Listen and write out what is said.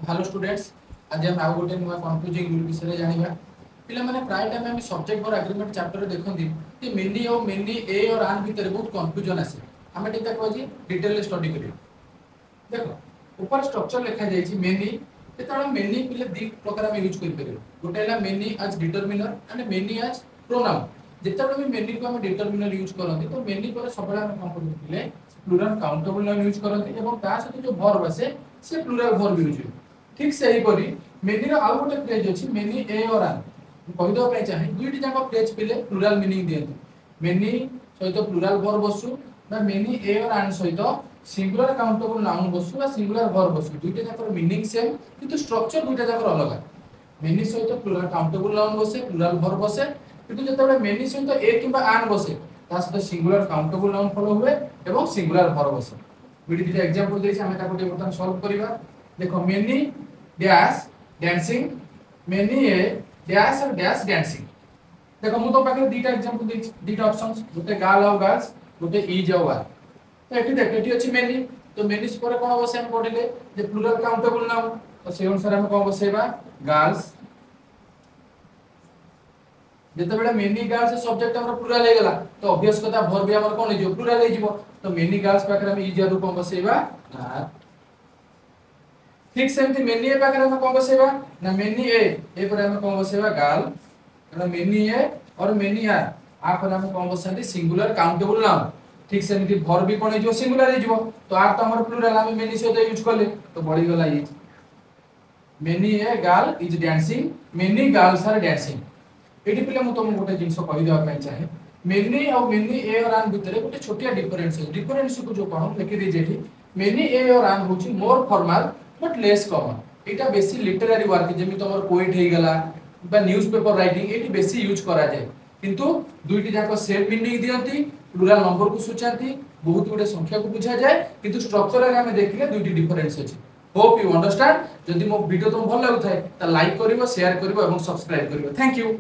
Hello students. आज हम आउ गोटे नुआ कन्फ्यूजिंग रूल विषय जानिबा। पिला माने प्राय टाइम हम सब्जेक्ट और एग्रीमेंट चैप्टर देखंती कि मेनी और मेनी ए और आन भीतर बहुत कन्फ्यूजन आसे। हमें टिका कहजी डिटेल स्टडी करियो। देखो ऊपर स्ट्रक्चर लिखा जाय छी मेनी जेतरा मेनी पिले दी प्रकार हम यूज कर परियो। गोटे हला many as determiner and many as pronoun. जेतरा भी मेनी को हम डिटरमिनर यूज करंती तो मेनी पर सबला हम कोन करथिले प्लूरल काउंटेबल नाउन यूज करंती एवं ता सहित जो वर्ब आसे से प्लूरल वर्ब यूज हुए। ठीक से ही परी मेनी रो आउ गोटे फ्रेज अछि मेनी ए और आन कहि दो पे चाहे दुईटी जाको फ्रेज पिले प्लूरल मीनिंग दियंतु। मेनी सहित प्लूरल वर्ब बसु ना मेनी ए और आन सहित सिंगुलर काउंटेबल नाउन बसु या सिंगुलर वर्ब बसु दुईटा जाको मीनिंग सेम किंतु स्ट्रक्चर दुईटा जाको अलग। मेनी सहित प्लूरल काउंटेबल नाउन बसे प्लूरल वर्ब बसे किंतु जतबे मेनी सहित ए किबा आन बसे ता सहित सिंगुलर काउंटेबल नाउन फॉलो हुए एवं सिंगुलर वर्ब बसे। विडी दिटा एग्जांपल देछि हमें ताको बर्तन सॉल्व करिवा। देखो मेनी डैश डांसिंग मेनी ए डैश और डैश डांसिंग। देखो मु तो पाखे दीटा एग्जांपल दे दीटा ऑप्शंस गोटे गार्ल और गर्ल्स गोटे इज और आर। तो एठी देख एठी अछि मेनी तो मेनी पर कोन बसे हम पढिले जे प्लूरल काउंटेबल नाउन तो से अनुसार हम कोन बसेबा गर्ल्स। जते बेला मेनी गर्ल्स सब्जेक्ट हमर प्लूरल हे गेला तो ऑब्वियस कथा वर्ब भी हमर कोन हे जो प्लूरल हे जिवो तो मेनी गर्ल्स पाखे हम इज रूप में बसेबा आर। ठीक सेमती मेनी ए पाखे हम कोन बसेबा ना मेनी ए पर हम कोन बसेबा गर्ल ना मेनी ए और मेनी आर आ पर हम कोन बसेंती सिंगुलर काउंटेबल नाउन। ठीक सेमती वर्ब भी कोन हे जो सिंगुलर हे जिवो तो आर तो हमर प्लूरल हम मेनी से तो यूज करले तो बढ़ी गला is. Many a girl is dancing many girls are dancing. एटी पिले मु तुम गोटे जिंस कहि देबा पय चाहे मेनी और मेनी ए और आन भितरे गोटे छोटिया डिफरेंस है। डिफरेंस को जो कहम लिखि दे जेठी मेनी ए और आन होची मोर फॉर्मल बट लेस कॉमन। एटा बेसी लिटरेरी वर्क जेमि तमर पोएट हे गला बा न्यूज़पेपर राइटिंग एटी बेसी यूज करा जाय किंतु दुईटी जाको सेम मीनिंग दियंती प्लूरल नंबर को सूचांती बहुत गुडे संख्या को बुझा जाय किंतु स्ट्रक्चर रे हम देखिले दुईटी डिफरेंस अछि। Hope you understand. जदि मो वीडियो तुम भल लागु थाए त लाइक करिवो शेयर करिवो एवं सब्सक्राइब करिवो। Thank you.